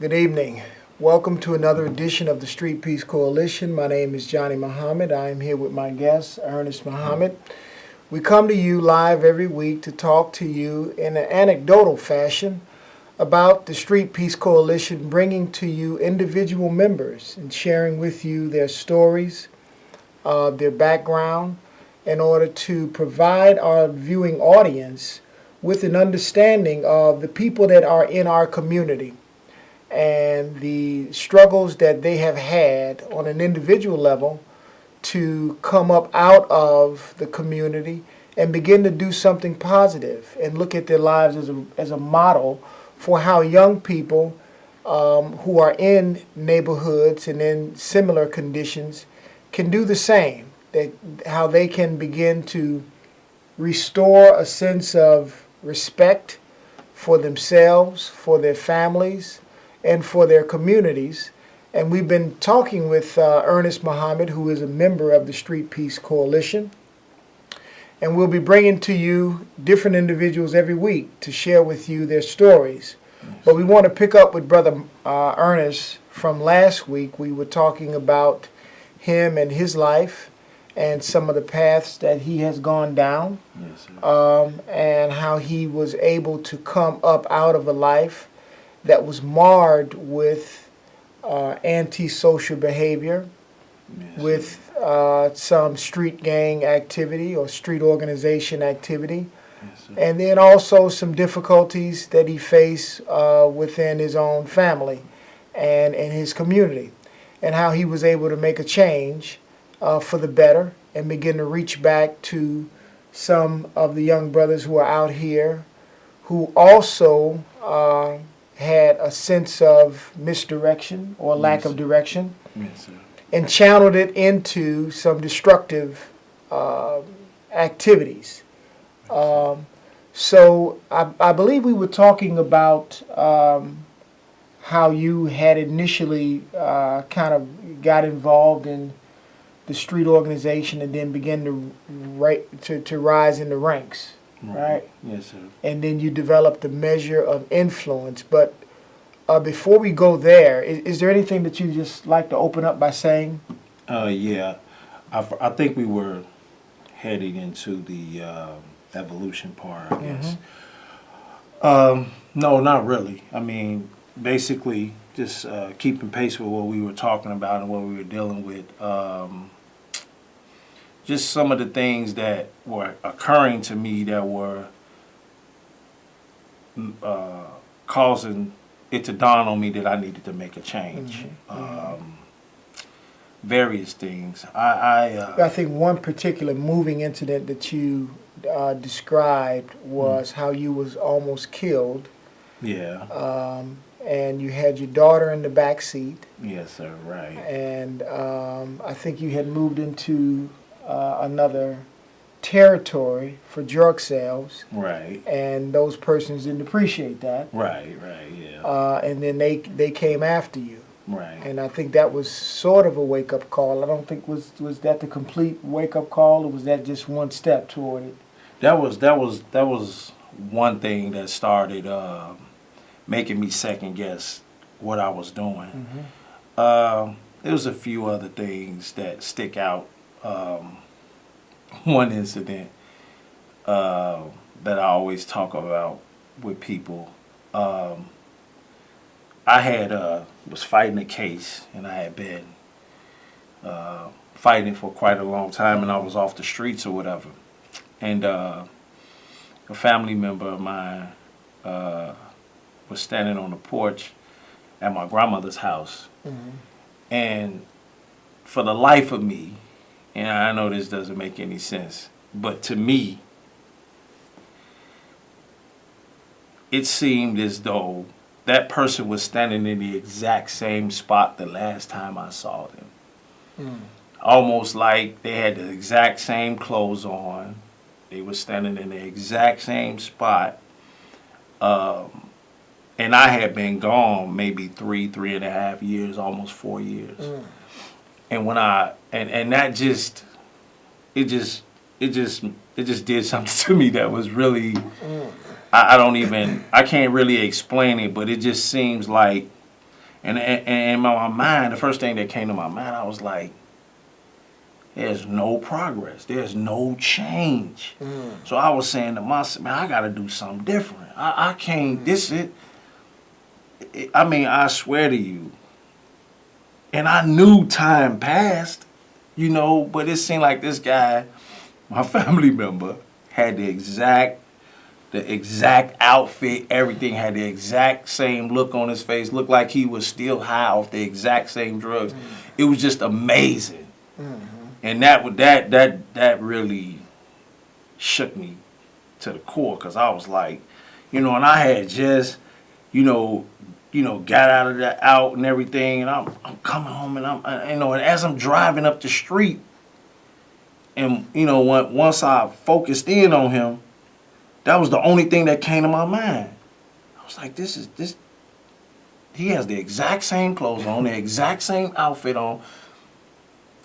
Good evening. Welcome to another edition of the Street Peace Coalition. My name is Johnny Muhammad. I am here with my guest, Ernest Muhammad. We come to you live every week to talk to you in an anecdotal fashion about the Street Peace Coalition, bringing to you individual members and sharing with you their stories, their background, in order to provide our viewing audience with an understanding of the people that are in our community and the struggles that they have had on an individual level to come up out of the community and begin to do something positive and look at their lives as a model for how young people who are in neighborhoods and in similar conditions can do the same, that how they can begin to restore a sense of respect for themselves, for their families, and for their communities. And we've been talking with Ernest Muhammad, who is a member of the Street Peace Coalition. And we'll be bringing to you different individuals every week to share with you their stories. But we want to pick up with Brother Ernest from last week. We were talking about him and his life and some of the paths that he has gone down, and how he was able to come up out of a life that was marred with antisocial behavior, with some street gang activity or street organization activity, and then also some difficulties that he faced within his own family and in his community, and how he was able to make a change for the better and begin to reach back to some of the young brothers who are out here who also had a sense of misdirection or lack of direction, and channeled it into some destructive activities. So I believe we were talking about how you had initially kind of got involved in the street organization and then began to rise in the ranks. Right? Yes, sir. And then you developed a measure of influence. But before we go there, is there anything that you just like to open up by saying? Yeah. I think we were heading into the evolution part, I guess. No, not really. I mean, basically, just keeping pace with what we were talking about and what we were dealing with. Just some of the things that were occurring to me that were causing it to dawn on me that I needed to make a change. Various things. I think one particular moving incident that you described was how you was almost killed. Yeah. And you had your daughter in the back seat. Yes, sir. Right. And I think you had moved into another territory for drug sales. Right. And those persons didn't appreciate that. Right, yeah. And then they came after you. Right. And I think that was sort of a wake-up call. I don't think, was that the complete wake-up call, or was that just one step toward it? That was one thing that started making me second guess what I was doing. There was a few other things that stick out. One incident that I always talk about with people. I had was fighting a case, and I had been fighting for quite a long time, and I was off the streets or whatever. And a family member of mine was standing on the porch at my grandmother's house, and for the life of me, and I know this doesn't make any sense, but to me, it seemed as though that person was standing in the exact same spot the last time I saw them. Almost like they had the exact same clothes on. They were standing in the exact same spot. And I had been gone maybe 3.5 years, almost 4 years. And when and that just it just did something to me that was really I can't really explain it, but it just seems like And in my mind, the first thing that came to my mind, I was like, there's no progress. There's no change. So I was saying to myself, man, I got to do something different. I can't, I mean, I swear to you, and I knew time passed, you know, but it seemed like this guy, my family member, had the exact outfit, everything, had the exact same look on his face, looked like he was still high off the exact same drugs. It was just amazing. And that really shook me to the core, because I was like, you know, and I had just, you know, got out and everything, and I'm coming home, and and as I'm driving up the street, and you know, once I focused in on him, that was the only thing that came to my mind. I was like, this. He has the exact same clothes on, the exact same outfit on,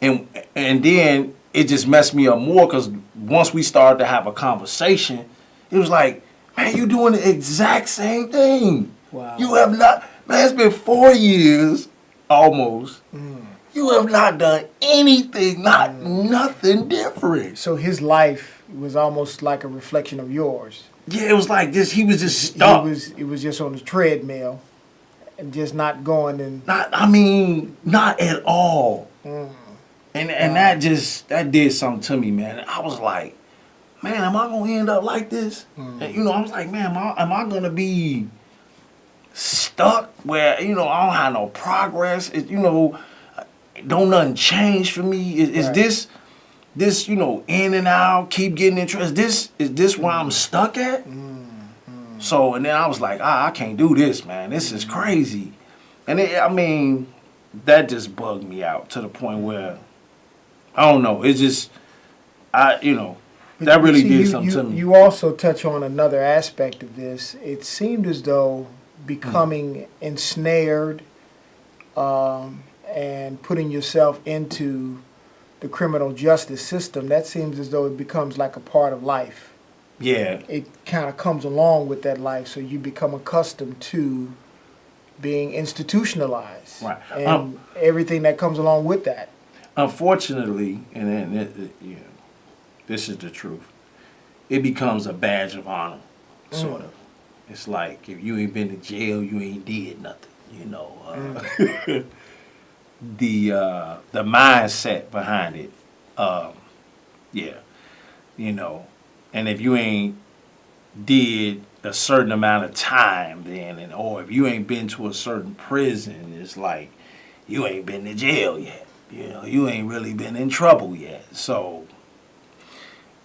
and then it just messed me up more, because once we started to have a conversation, it was like, man, you doing the exact same thing. Wow. You have not, man, it's been 4 years almost. You have not done anything, nothing different. So his life was almost like a reflection of yours. Yeah, it was like this. He was just stuck. It was just on the treadmill and just not going and. Not at all. And that did something to me, man. I was like, man, am I gonna end up like this? And, you know, I was like, man, am I gonna be stuck where, you know, I don't have no progress? You know, don't nothing change for me? Is this, you know, in and out, keep getting interest? Is this where I'm stuck at? So, and then I was like, I can't do this, man. This is crazy. And that just bugged me out to the point where, I don't know, it's just, that really did something to me. You also touch on another aspect of this. It seemed as though becoming ensnared and putting yourself into the criminal justice system, that seems as though it becomes like a part of life. Yeah. It kind of comes along with that life, so you become accustomed to being institutionalized. Right. And everything that comes along with that. Unfortunately, this is the truth, it becomes a badge of honor, sort of. It's like, if you ain't been to jail, you ain't did nothing, you know. The mindset behind it, you know. And if you ain't did a certain amount of time then, or if you ain't been to a certain prison, it's like, you ain't been to jail yet. You know, you ain't really been in trouble yet. So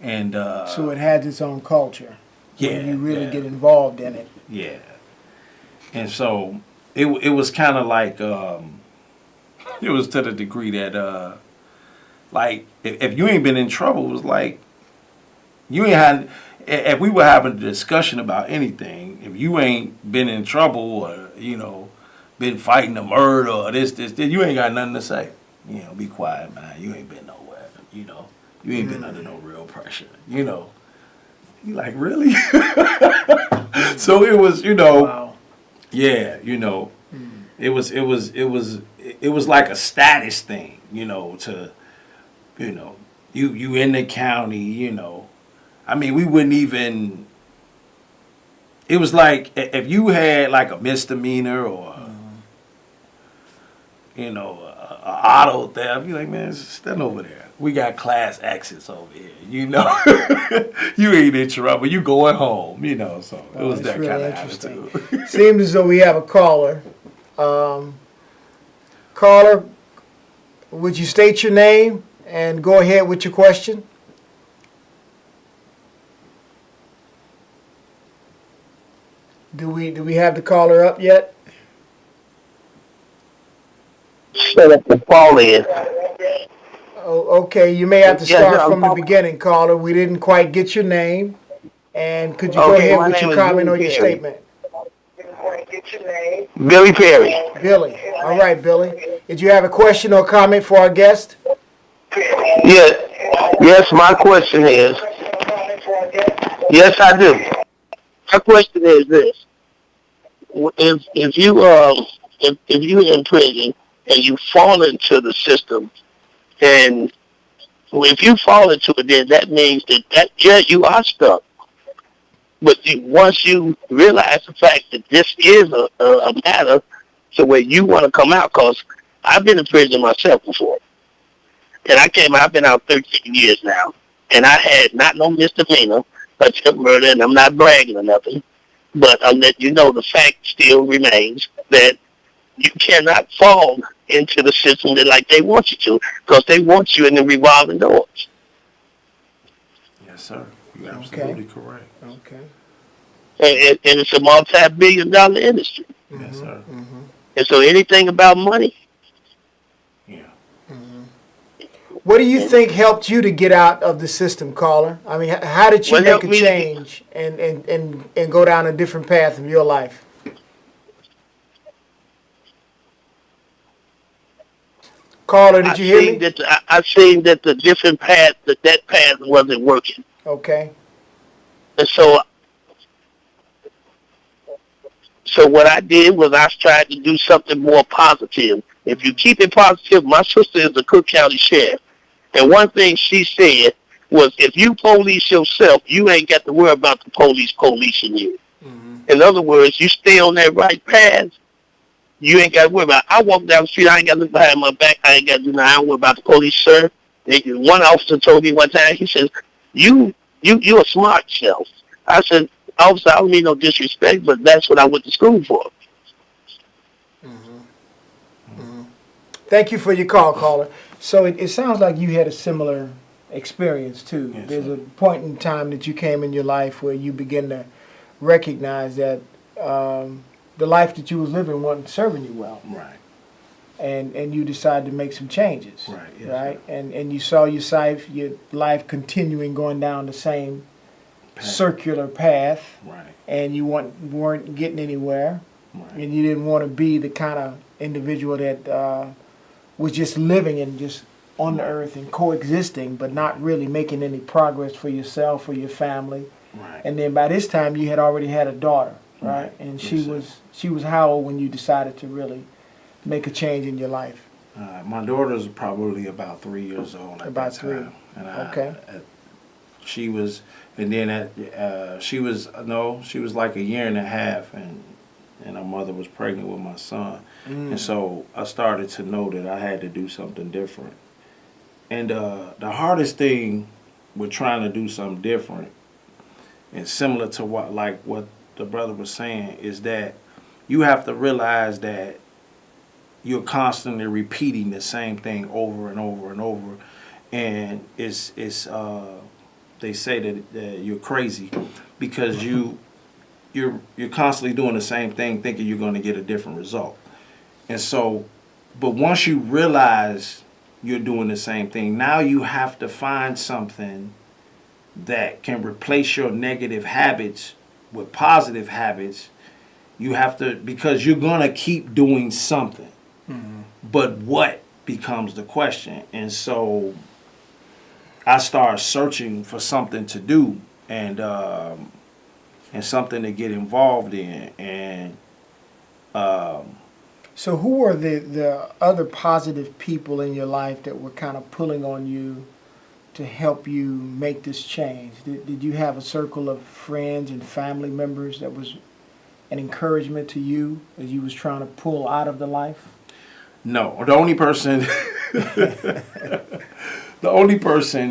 it has its own culture. Yeah. When you really get involved in it. Yeah. And so it was kind of like, it was to the degree that, like, if you ain't been in trouble, it was like, you ain't had, if we were having a discussion about anything, if you ain't been in trouble or, you know, been fighting a murder or this, you ain't got nothing to say. You know, be quiet, man. You ain't been nowhere. You know, you ain't been under no real pressure. You know, you like, really? So it was, you know, wow. Yeah, you know, it was like a status thing, you know, to, you know, you in the county, you know. I mean, we wouldn't even. It was like if you had like a misdemeanor or, you know, a auto theft, you're like, man, stand over there. We got class exits over here, you know. You ain't in trouble. You going home, you know. So it was that really kind of interesting. attitude. Seems as though we have a caller. Caller, would you state your name and go ahead with your question? Do we have the caller up yet? Shut up the call in. Oh, okay, you may have to start from the beginning, caller. We didn't quite get your name. And could you go ahead with your comment or your statement? Billy Perry. Billy. All right, Billy. Did you have a question or comment for our guest? Yes, my question is, yes, I do. My question is this. If you if you're in prison and you fall into the system, and if you fall into it, then that means that yeah, you are stuck. But once you realize the fact that this is a matter to where you want to come out, because I've been in prison myself before, and I came out. I've been out 13 years now, and I had not no misdemeanor, attempt murder, and I'm not bragging or nothing. But I'll let you know the fact still remains that you cannot fall into the system that like they want you to, because they want you in the revolving doors. Yes, sir. You're Okay. absolutely correct. Okay. And it's a multi-billion-dollar industry. Yes, sir. And so anything about money, Yeah. What do you think helped you to get out of the system, caller? I mean, how did you What make helped a me to get- change and go down a different path in your life? Caller, did you hear me? I seen that the different path, that path wasn't working. Okay. And so what I did was I tried to do something more positive. If you keep it positive, my sister is the Cook County Sheriff. And one thing she said was, if you police yourself, you ain't got to worry about the police policing you. In other words, you stay on that right path, you ain't got to worry about it. I walk down the street, I ain't got to look behind my back, I ain't got to do nothing, I don't worry about the police, sir. One officer told me one time, he says, you a smart self. I said, officer, I don't mean no disrespect, but that's what I went to school for. Thank you for your call, caller. So it sounds like you had a similar experience too. Yes, There's sir. a point in time that you came in your life where you begin to recognize that the life that you was living wasn't serving you well, Right. and you decided to make some changes, Right. Yes, right? And you saw your life continuing going down the same Path. circular path, Right. and you weren't getting anywhere, Right. and you didn't want to be the kind of individual that was just living and just on the earth and coexisting, but not really making any progress for yourself or your family. Right. And then by this time, you had already had a daughter, right? Right. And Yes, sir. she was how old when you decided to really make a change in your life? My daughter's probably about 3 years old at About that 3. time. And Okay. She was, and then she was like a year and a half, and her mother was pregnant with my son. And so I started to know that I had to do something different. And the hardest thing with trying to do something different, and similar to what the brother was saying, is that you have to realize that you're constantly repeating the same thing over and over and over. And it's they say that you're crazy because you're constantly doing the same thing thinking you're going to get a different result. And so, but once you realize you're doing the same thing, now you have to find something that can replace your negative habits with positive habits. You have to, because you're going to keep doing something. But what becomes the question? And so I started searching for something to do and something to get involved in. And So who were the other positive people in your life that were kind of pulling on you to help you make this change? Did you have a circle of friends and family members that was an encouragement to you as you was trying to pull out of the life? no, the only person,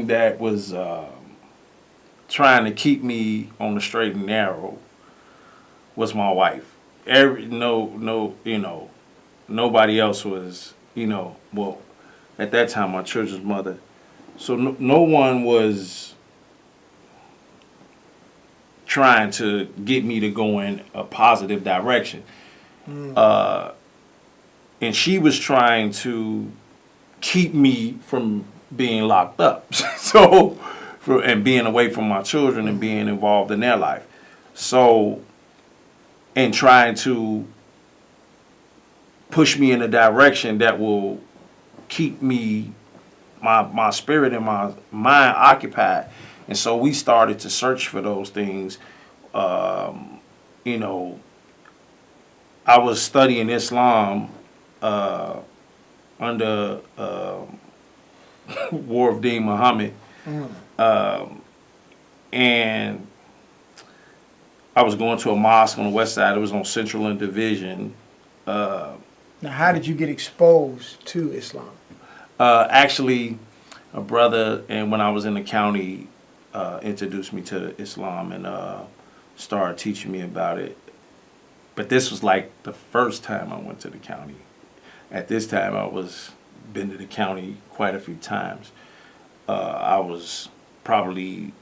that was trying to keep me on the straight and narrow was my wife. Nobody else was, well, at that time, my children's mother. So no one was trying to get me to go in a positive direction. And she was trying to keep me from being locked up. And being away from my children and being involved in their life. So, and trying to push me in a direction that will keep me, my spirit and my mind occupied. And so we started to search for those things, I was studying Islam under War of Deen Muhammad, and I was going to a mosque on the west side. It was on Central and Division. Now, how did you get exposed to Islam? Actually, a brother, and when I was in the county, introduced me to Islam and started teaching me about it. But this was like the first time I went to the county. At this time, been to the county quite a few times. I was probably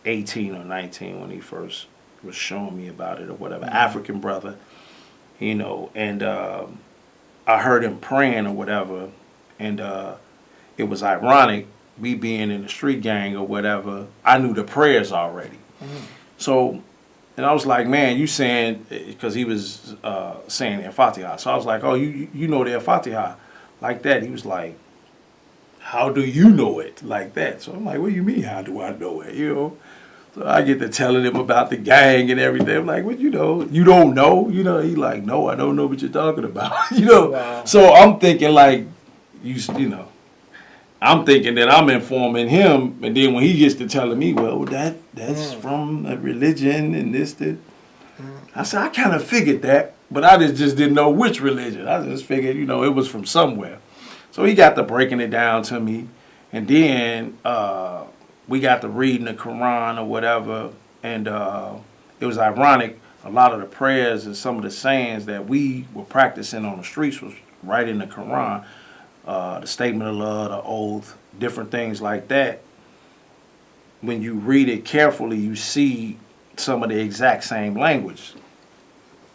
18 or 19 when he first was showing me about it or whatever. African brother, you know, and I heard him praying or whatever, and it was ironic, me being in the street gang or whatever, I knew the prayers already. So, and I was like, man, you saying, because he was saying El Fatiha. So I was like, oh, you know the El Fatiha like that? He was like, how do you know it like that? So I'm like, what do you mean, how do I know it, you know? So I get to telling him about the gang and everything. I'm like, what, you know, you don't know? You know, he like, no, I don't know what you're talking about, you know? Wow. So I'm thinking like, you know, I'm thinking that I'm informing him, and then when he gets to telling me, well, that's from a religion and this. I said, I kind of figured that, but I just didn't know which religion. I just figured, you know, it was from somewhere. So he got to breaking it down to me, and then we got to reading the Quran or whatever, and it was ironic. A lot of the prayers and some of the sayings that we were practicing on the streets was right in the Quran. The statement of love, the oath, different things like that. When you read it carefully, you see some of the exact same language.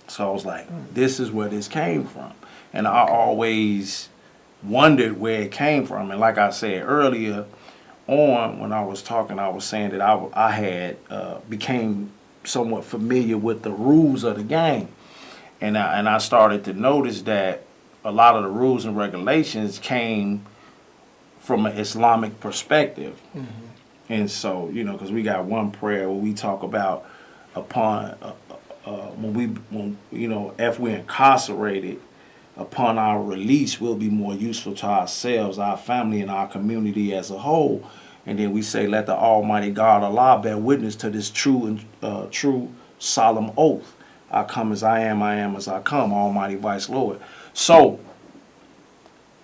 So I was like, this is where this came from. And I always wondered where it came from. And like I said earlier on, when I was talking, I was saying that I had became somewhat familiar with the rules of the game. And I started to notice that a lot of the rules and regulations came from an Islamic perspective. And so, you know, because we got one prayer where we talk about upon, when you know, if we're incarcerated, upon our release, we'll be more useful to ourselves, our family, and our community as a whole. And then we say, let the Almighty God, Allah, bear witness to this true solemn oath. I come as I am as I come, Almighty Vice Lord. So,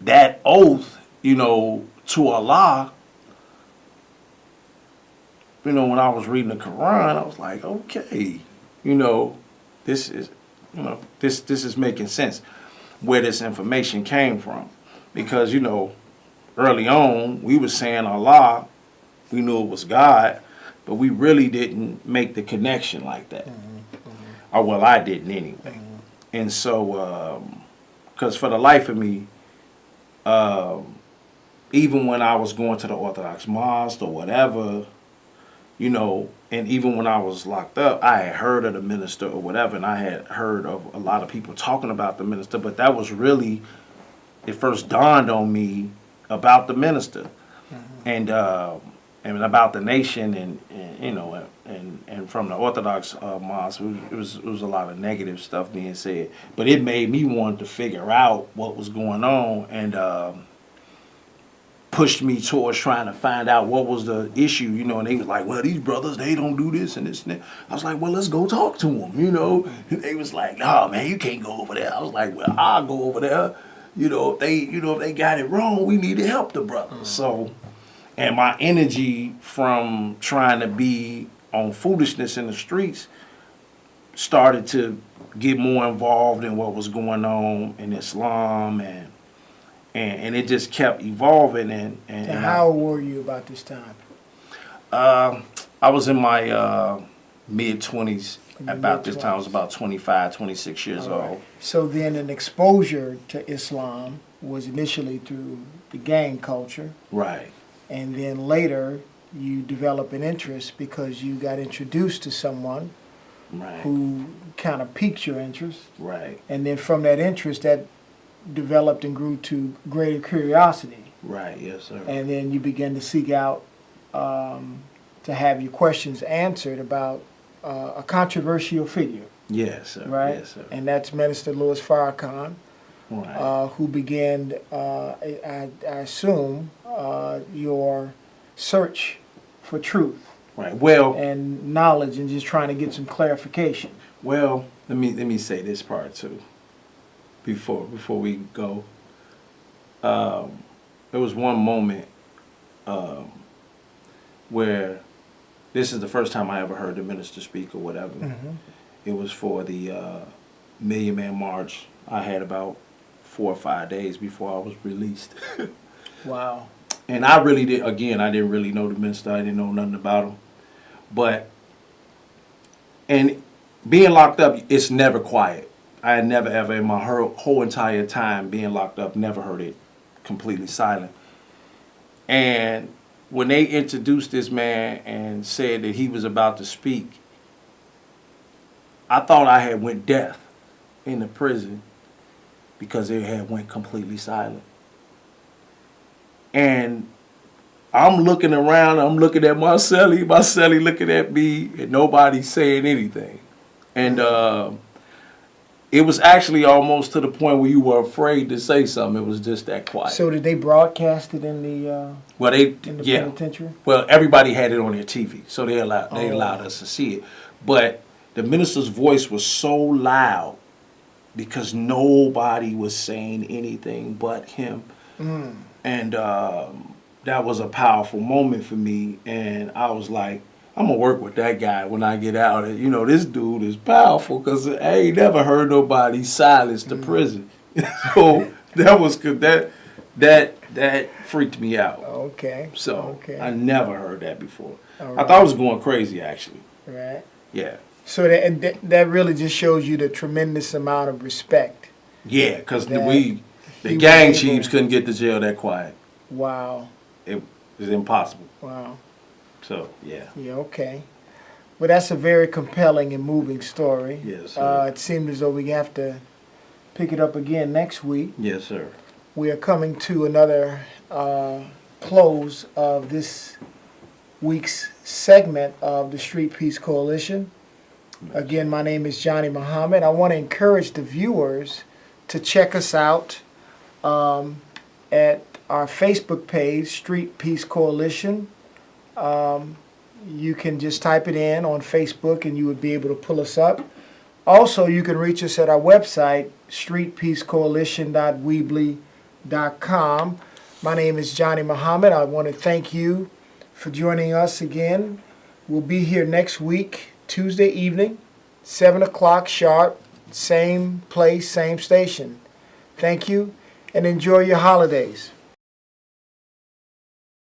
that oath, you know, to Allah, you know, when I was reading the Quran, I was like, okay, you know, this is making sense where this information came from. Because, you know, early on, we were saying Allah, we knew it was God, but we really didn't make the connection like that. Or, well, I didn't anyway. And so, because for the life of me, even when I was going to the Orthodox mosque or whatever, you know, and even when I was locked up, I had heard of the minister or whatever, and I had heard of a lot of people talking about the minister, but that was really, it first dawned on me about the minister and about the nation and you know, and from the Orthodox mosque, it was a lot of negative stuff being said, but it made me want to figure out what was going on and pushed me towards trying to find out what was the issue, you know, and they was like, well, these brothers, they don't do this and this and that. I was like, well, let's go talk to them, you know. And they was like, no, man, you can't go over there. I was like, well, I'll go over there. You know, if they got it wrong, we need to help the brothers. So, and my energy from trying to be on foolishness in the streets started to get more involved in what was going on in Islam and it just kept evolving. And how old were you about this time? I was in my mid-20s about this time. I was about 25, 26 years old. So then an exposure to Islam was initially through the gang culture. Right. And then later you develop an interest because you got introduced to someone who kind of piqued your interest. Right. And then from that interest, that developed and grew to greater curiosity. Right, yes, sir. And then you begin to seek out to have your questions answered about a controversial figure. Yes, sir. right? Yes, sir. And that's Minister Louis Farrakhan, Right. who began, I assume, your search for truth Right. Well, and knowledge, and just trying to get some clarification. let me say this part too. Before we go, there was one moment where this is the first time I ever heard the minister speak or whatever. Mm-hmm. It was for the Million Man March. I had about 4 or 5 days before I was released. Wow. And I really did. Again, I didn't really know the minister. I didn't know nothing about him. But and being locked up, it's never quiet. I had never ever in my whole entire time being locked up, never heard it completely silent. And when they introduced this man and said that he was about to speak, I thought I had went deaf in the prison because it had went completely silent. And I'm looking around, I'm looking at Marcelli looking at me, and nobody's saying anything. And it was actually almost to the point where you were afraid to say something. It was just that quiet. So did they broadcast it in the Well, they in the yeah. penitentiary? Well, everybody had it on their TV, so they allowed us to see it. But the minister's voice was so loud because nobody was saying anything but him. Mm. And that was a powerful moment for me. And I was like, I'm going to work with that guy when I get out. And, you know, this dude is powerful because I ain't never heard nobody silence the prison. So that was good. That freaked me out. Okay. So Okay. I never heard that before. All I right. thought I was going crazy, actually. Right. Yeah. So that really just shows you the tremendous amount of respect. Yeah, because That the he gang was able- chiefs couldn't get to jail that quiet. Wow. It was impossible. Wow. So, yeah. Yeah, okay. Well, that's a very compelling and moving story. Yes, sir. It seems as though we have to pick it up again next week. Yes, sir. We are coming to another close of this week's segment of the Street Peace Coalition. Again, my name is Johnny Muhammad. I want to encourage the viewers to check us out at our Facebook page, Street Peace Coalition. You can just type it in on Facebook and you would be able to pull us up. Also, you can reach us at our website, streetpeacecoalition.weebly.com. My name is Johnny Muhammad. I want to thank you for joining us again. We'll be here next week, Tuesday evening, 7 o'clock sharp, same place, same station. Thank you, and enjoy your holidays.